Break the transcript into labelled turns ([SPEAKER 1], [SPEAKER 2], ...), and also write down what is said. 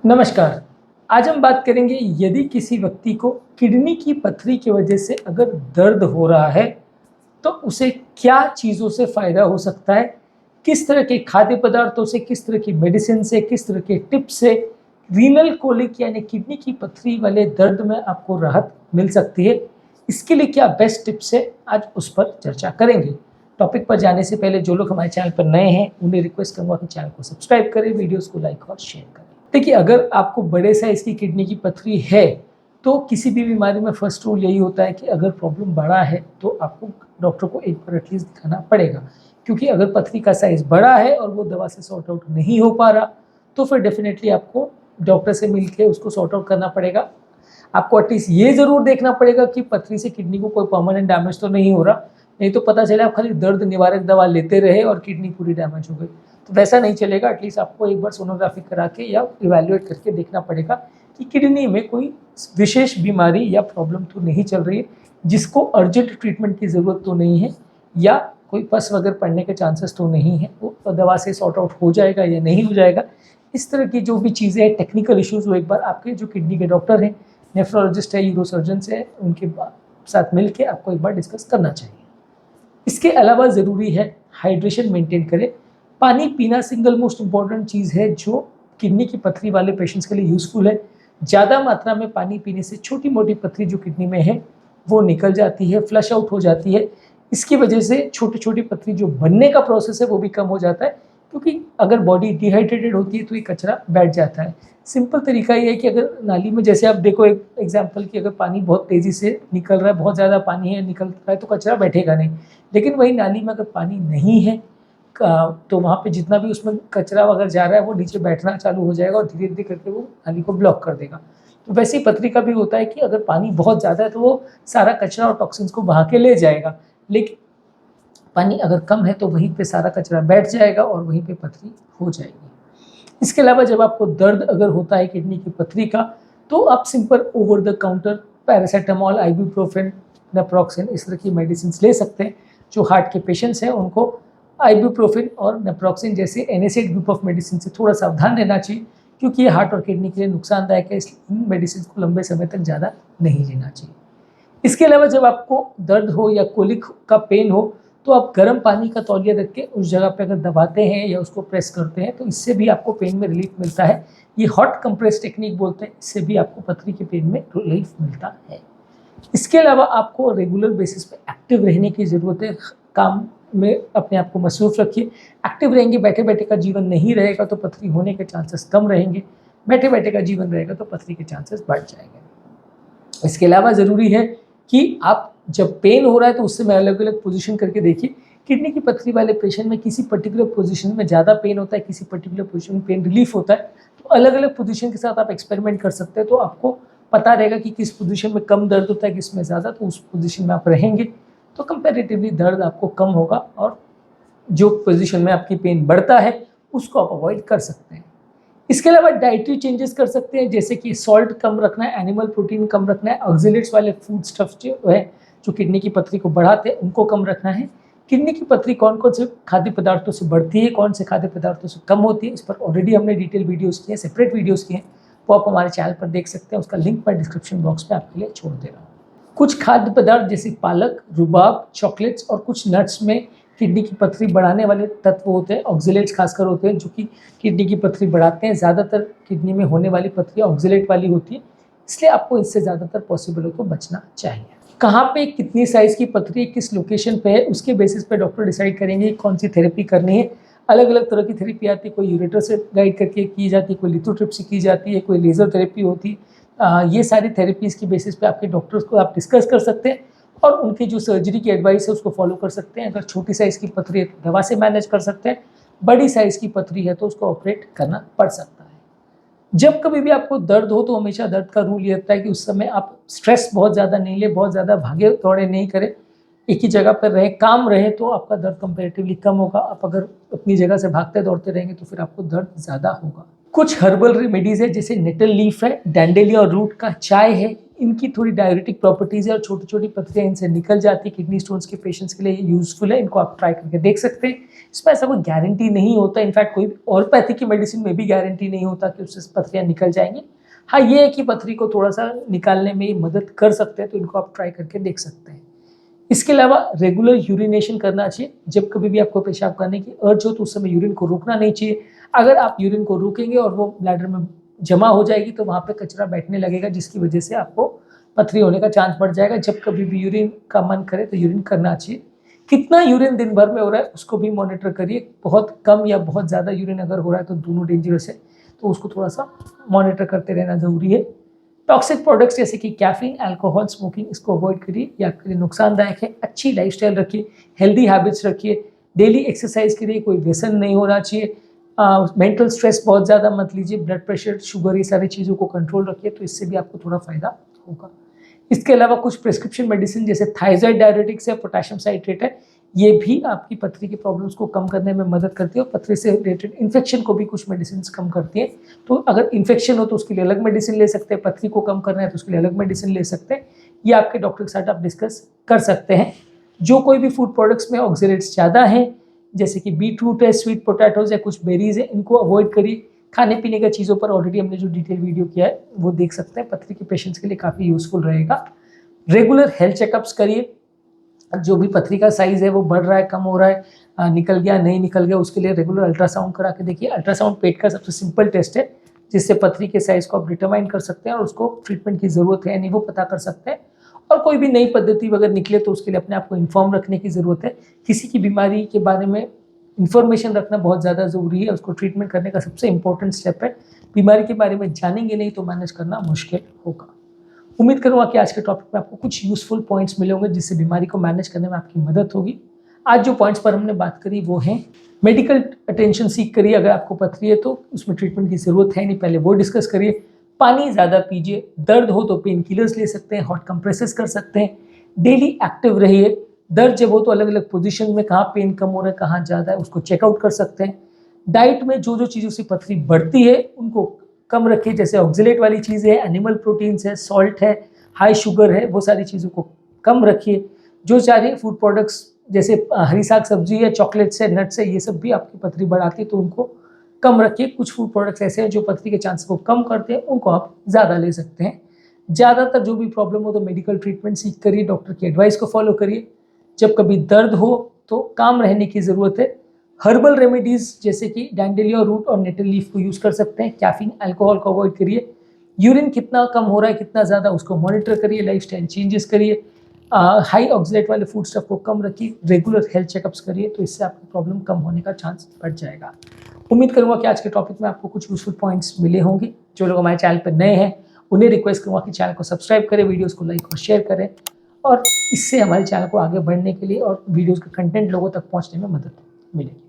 [SPEAKER 1] नमस्कार। आज हम बात करेंगे यदि किसी व्यक्ति को किडनी की पथरी की वजह से अगर दर्द हो रहा है तो उसे क्या चीज़ों से फ़ायदा हो सकता है, किस तरह के खाद्य पदार्थों से, किस तरह की मेडिसिन से, किस तरह के टिप्स से रीनल कोलिक यानी किडनी की पथरी वाले दर्द में आपको राहत मिल सकती है। इसके लिए क्या बेस्ट टिप्स है, आज उस पर चर्चा करेंगे। टॉपिक पर जाने से पहले जो लोग हमारे चैनल पर नए हैं उन्हें रिक्वेस्ट करूँगा कि चैनल को सब्सक्राइब करें, वीडियोज़ को लाइक और शेयर करें। देखिए, अगर आपको बड़े साइज़ की किडनी की पथरी है तो किसी भी बीमारी में फर्स्ट रूल यही होता है कि अगर प्रॉब्लम बड़ा है तो आपको डॉक्टर को एक बार एटलीस्ट दिखाना पड़ेगा, क्योंकि अगर पथरी का साइज़ बड़ा है और वो दवा से सॉर्ट आउट नहीं हो पा रहा तो फिर डेफिनेटली आपको डॉक्टर से मिलके उसको सॉर्ट आउट करना पड़ेगा। आपको एटलीस्ट ये ज़रूर देखना पड़ेगा कि पथरी से किडनी को कोई परमानेंट डैमेज तो नहीं हो रहा, नहीं तो पता चले आप खाली दर्द निवारक दवा लेते रहे और किडनी पूरी डैमेज हो गई, तो वैसा नहीं चलेगा। एटलीस्ट आपको एक बार सोनोग्राफी करा के या इवैल्यूएट करके देखना पड़ेगा कि किडनी में कोई विशेष बीमारी या प्रॉब्लम तो नहीं चल रही है जिसको अर्जेंट ट्रीटमेंट की ज़रूरत तो नहीं है, या कोई पस वगैरह पड़ने के चांसेस तो नहीं है, वो दवा से सॉर्ट आउट हो जाएगा या नहीं हो जाएगा। इस तरह की जो भी चीज़ें हैं, टेक्निकल इश्यूज़, वो एक बार आपके जो किडनी के डॉक्टर हैं, नेफ्रोलॉजिस्ट है, यूरोसर्जन्स है, उनके साथ मिल के आपको एक बार डिस्कस करना चाहिए। इसके अलावा ज़रूरी है हाइड्रेशन मेंटेन करें। पानी पीना सिंगल मोस्ट इम्पॉर्टेंट चीज़ है जो किडनी की पथरी वाले पेशेंट्स के लिए यूज़फुल है। ज़्यादा मात्रा में पानी पीने से छोटी मोटी पथरी जो किडनी में है वो निकल जाती है, फ्लश आउट हो जाती है। इसकी वजह से छोटी छोटी पथरी जो बनने का प्रोसेस है वो भी कम हो जाता है, क्योंकि अगर बॉडी डिहाइड्रेटेड होती है तो ये कचरा बैठ जाता है। सिंपल तरीका ये है कि अगर नाली में, जैसे आप देखो एक एग्जांपल, कि अगर पानी बहुत तेज़ी से निकल रहा है, बहुत ज़्यादा पानी है निकल रहा है, तो कचरा बैठेगा नहीं। लेकिन वही नाली में अगर पानी नहीं है तो वहाँ पे जितना भी उसमें कचरा वगैरह जा रहा है वो नीचे बैठना चालू हो जाएगा और धीरे धीरे करके वो नाली को ब्लॉक कर देगा। तो वैसे ही पथरी का भी होता है कि अगर पानी बहुत ज़्यादा है तो वो सारा कचरा और टॉक्सिन्स को बहा के ले जाएगा, लेकिन पानी अगर कम है तो वहीं पे सारा कचरा बैठ जाएगा और वहीं पे पथरी हो जाएगी। इसके अलावा जब आपको दर्द अगर होता है किडनी की पथरी का, तो आप simple over the counter paracetamol, ibuprofen, naproxen, इस तरह की मेडिसिन ले सकते हैं। जो हार्ट के पेशेंट्स हैं उनको आइबुप्रोफेन और नेप्रोक्सेन जैसे NSAID ग्रुप ऑफ मेडिसिन से थोड़ा सावधान रहना चाहिए, क्योंकि ये हार्ट और किडनी के लिए नुकसानदायक है, इसलिए इन मेडिसिन को लंबे समय तक ज़्यादा नहीं लेना चाहिए। इसके अलावा जब आपको दर्द हो या कोलिक का पेन हो तो आप गर्म पानी का तौलिया रख के उस जगह पे अगर दबाते हैं या उसको प्रेस करते हैं तो इससे भी आपको पेन में रिलीफ मिलता है। ये हॉट कंप्रेस टेक्निक बोलते हैं, इससे भी आपको पथरी के पेन में रिलीफ मिलता है। इसके अलावा आपको रेगुलर बेसिस पे एक्टिव रहने की ज़रूरत है। काम में अपने आप को मसरूफ़ रखिए। एक्टिव रहेंगे, बैठे बैठे का जीवन नहीं रहेगा तो पथरी होने के चांसेस कम रहेंगे, बैठे बैठे का जीवन रहेगा तो पथरी के चांसेस बढ़ जाएंगे। इसके अलावा ज़रूरी है कि आप जब पेन हो रहा है तो उस समय अलग अलग पोजीशन करके देखिए। किडनी की पथरी वाले पेशेंट में किसी पर्टिकुलर पोजीशन में ज़्यादा पेन होता है, किसी पर्टिकुलर पोजीशन में पेन रिलीफ होता है, तो अलग अलग पोजीशन के साथ आप एक्सपेरिमेंट कर सकते हैं। तो आपको पता रहेगा कि किस पोजीशन में कम दर्द होता है, किस में ज़्यादा, तो उस पोजीशन में आप रहेंगे तो कंपैरेटिवली दर्द आपको कम होगा और जो पोजीशन में आपकी पेन बढ़ता है उसको आप अवॉइड कर सकते हैं। इसके अलावा डाइटरी चेंजेस कर सकते हैं, जैसे कि सॉल्ट कम रखना है, एनिमल प्रोटीन कम रखना है, ऑक्जेलेट्स वाले फूड स्टफ जो है जो किडनी की पथरी को बढ़ाते हैं उनको कम रखना है। किडनी की पथरी कौन कौन से खाद्य पदार्थों से बढ़ती है, कौन से खाद्य पदार्थों से कम होती है, इस पर ऑलरेडी हमने डिटेल वीडियोज़ किए हैं, सेपरेट वीडियोज़ किए हैं, वो आप हमारे चैनल पर देख सकते हैं। उसका लिंक मैं डिस्क्रिप्शन बॉक्स में आपके लिए छोड़ दे रहा हूँ। कुछ खाद्य पदार्थ जैसे पालक, रुबाब, चॉकलेट्स और कुछ नट्स में किडनी की पथरी बढ़ाने वाले तत्व होते हैं, ऑक्जेलेट्स खासकर होते हैं जो कि किडनी की पथरी बढ़ाते हैं। ज़्यादातर किडनी में होने वाली पथरी ऑक्जेलेट वाली होती है, इसलिए आपको इससे ज़्यादातर पॉसिबल हो तो बचना चाहिए। कहाँ पे कितनी साइज़ की पथरी किस लोकेशन पे है उसके बेसिस पे डॉक्टर डिसाइड करेंगे कौन सी थेरेपी करनी है। अलग अलग तरह की थेरेपी आती है, कोई यूरेटर से गाइड करके की जाती है, कोई लिथोट्रिप्सी की जाती है, कोई लेज़र थेरेपी होती है। ये सारी थेरेपीज़ की बेसिस पे आपके डॉक्टर्स को आप डिस्कस कर सकते हैं और उनकी जो सर्जरी की एडवाइस है उसको फॉलो कर सकते हैं। अगर छोटी साइज़ की पथरी है तो दवा से मैनेज कर सकते हैं, बड़ी साइज़ की पथरी है तो उसको ऑपरेट करना पड़ सकता है। जब कभी भी आपको दर्द हो तो हमेशा दर्द का रूल ये रहता है कि उस समय आप स्ट्रेस बहुत ज़्यादा नहीं लें, बहुत ज़्यादा भागे दौड़े नहीं करें, एक ही जगह पर रहें, काम रहे तो आपका दर्द कंपैरेटिवली कम होगा। आप अगर अपनी जगह से भागते दौड़ते रहेंगे तो फिर आपको दर्द ज़्यादा होगा। कुछ हर्बल रेमेडीज़ है, जैसे नेटल लीफ है, डैंडेलिया और रूट का चाय है, इनकी थोड़ी डायरेटिक प्रॉपर्टीज़ है और छोटी छोटी पथरियाँ इनसे निकल जाती है। किडनी स्टोन्स के पेशेंट्स के लिए यूज़फुल है, इनको आप ट्राई करके देख सकते हैं। इसमें ऐसा कोई गारंटी नहीं होता, इनफैक्ट कोई ऑलोपैथी की मेडिसिन में भी गारंटी नहीं होता कि उससे पथरियाँ निकल जाएंगी। हाँ, ये है कि पथरी को थोड़ा सा निकालने में मदद कर सकते हैं, तो इनको आप ट्राई करके देख सकते हैं। इसके अलावा रेगुलर यूरिनेशन करना चाहिए। जब कभी भी आपको पेशाब करने की अर्ज हो तो उस समय यूरिन को रोकना नहीं चाहिए। अगर आप यूरिन को रोकेंगे और वो ब्लैडर में जमा हो जाएगी तो वहाँ पे कचरा बैठने लगेगा, जिसकी वजह से आपको पथरी होने का चांस बढ़ जाएगा। जब कभी भी यूरिन का मन करे तो यूरिन करना चाहिए। कितना यूरिन दिन भर में हो रहा है उसको भी मॉनिटर करिए। बहुत कम या बहुत ज़्यादा यूरिन अगर हो रहा है तो दोनों डेंजरस है, तो उसको थोड़ा सा मॉनिटर करते रहना ज़रूरी है। टॉक्सिक प्रोडक्ट्स जैसे कि कैफीन, अल्कोहल, स्मोकिंग, इसको अवॉइड करिए, ये आपके लिए नुकसानदायक है। अच्छी लाइफस्टाइल रखिए, हेल्दी हैबिट्स रखिए, डेली एक्सरसाइज करिए, कोई व्यसन नहीं होना चाहिए। मेंटल स्ट्रेस बहुत ज़्यादा मत लीजिए, ब्लड प्रेशर, शुगर, ये सारी चीज़ों को कंट्रोल रखिए, तो इससे भी आपको थोड़ा फायदा होगा। इसके अलावा कुछ प्रिस्क्रिप्शन मेडिसिन जैसे थायराइड डायरेटिक्स है, पोटेशियम साइट्रेट है, ये भी आपकी पथरी की प्रॉब्लम्स को कम करने में मदद करती है और पथरी से रिलेटेड इन्फेक्शन को भी कुछ मेडिसिन कम करती है। तो अगर इन्फेक्शन हो तो उसके लिए अलग मेडिसिन ले सकते हैं, पथरी को कम करना है तो उसके लिए अलग मेडिसिन ले सकते हैं। ये आपके डॉक्टर के साथ आप डिस्कस कर सकते हैं। जो कोई भी फूड प्रोडक्ट्स में ऑक्सीडेंट्स ज़्यादा हैं, जैसे कि बीटरूट है, स्वीट पोटैटोज है, कुछ बेरीज है, इनको अवॉइड करिए। खाने पीने का चीज़ों पर ऑलरेडी हमने जो डिटेल वीडियो किया है वो देख सकते हैं, पथरी के पेशेंट्स के लिए काफ़ी यूजफुल रहेगा। रेगुलर हेल्थ चेकअप्स करिए। जो भी पथरी का साइज़ है वो बढ़ रहा है, कम हो रहा है, निकल गया, नहीं निकल गया, उसके लिए रेगुलर अल्ट्रासाउंड करा के देखिए। अल्ट्रासाउंड पेट का सबसे सिंपल टेस्ट है, जिससे पथरी के साइज़ को आप डिटरमाइन कर सकते हैं और उसको ट्रीटमेंट की ज़रूरत है या नहीं वो पता कर सकते हैं। और कोई भी नई पद्धति अगर निकले तो उसके लिए अपने आप को इन्फॉर्म रखने की ज़रूरत है। किसी की बीमारी के बारे में इन्फॉर्मेशन रखना बहुत ज़्यादा ज़रूरी है, उसको ट्रीटमेंट करने का सबसे इंपॉर्टेंट स्टेप है। बीमारी के बारे में जानेंगे नहीं तो मैनेज करना मुश्किल होगा। उम्मीद करूँगा कि आज के टॉपिक में आपको कुछ यूजफुल पॉइंट्स मिले होंगे, जिससे बीमारी को मैनेज करने में आपकी मदद होगी। आज जो पॉइंट्स पर हमने बात करी वो हैं, मेडिकल अटेंशन सीख करिए। अगर आपको पथरी है तो उसमें ट्रीटमेंट की ज़रूरत है नहीं, पहले वो डिस्कस करिए। पानी ज़्यादा पीजिए, दर्द हो तो पेन किलर्स ले सकते हैं, हॉट कंप्रेसेस कर सकते हैं। डेली एक्टिव रहिए। दर्द जब हो तो अलग अलग पोजीशन में कहाँ पेन कम हो रहा है, कहाँ ज़्यादा है, उसको चेकआउट कर सकते हैं। डाइट में जो जो चीज़ों से पथरी बढ़ती है उनको कम रखिए, जैसे ऑक्जेलेट वाली चीज़ें है, एनिमल प्रोटीन्स है, सॉल्ट है, हाई शुगर है, वो सारी चीज़ों को कम रखिए। जो सारे फूड प्रोडक्ट्स जैसे हरी साग सब्जी है, चॉकलेट्स है, नट्स है, ये सब भी आपकी पथरी बढ़ाती है, तो उनको कम रखिए। कुछ फूड प्रोडक्ट्स ऐसे हैं जो पथरी के चांस को कम करते हैं, उनको आप ज़्यादा ले सकते हैं। ज़्यादातर जो भी प्रॉब्लम हो तो मेडिकल ट्रीटमेंट सीख करिए, डॉक्टर की एडवाइस को फॉलो करिए। जब कभी दर्द हो तो काम रहने की ज़रूरत है। हर्बल रेमेडीज़ जैसे कि डैंडेलिया रूट और नेटल लीफ को यूज़ कर सकते हैं। कैफीन, अल्कोहल को अवॉइड करिए। यूरिन कितना कम हो रहा है, कितना ज़्यादा, उसको मॉनिटर करिए। लाइफस्टाइल चेंजेस करिए। हाई ऑक्सीडेंट वाले फूड स्टफ को कम रखिए। रेगुलर हेल्थ चेकअप्स करिए, तो इससे आपकी प्रॉब्लम कम होने का चांस बढ़ जाएगा। उम्मीद करूँगा कि आज के टॉपिक में आपको कुछ यूजफुल पॉइंट्स मिले होंगे। जो लोग हमारे चैनल पर नए हैं उन्हें रिक्वेस्ट करूँगा कि चैनल को सब्सक्राइब करें, वीडियोस को लाइक और शेयर करें, और इससे हमारे चैनल को आगे बढ़ने के लिए और वीडियोस का कंटेंट लोगों तक पहुँचने में मदद मिलेगी।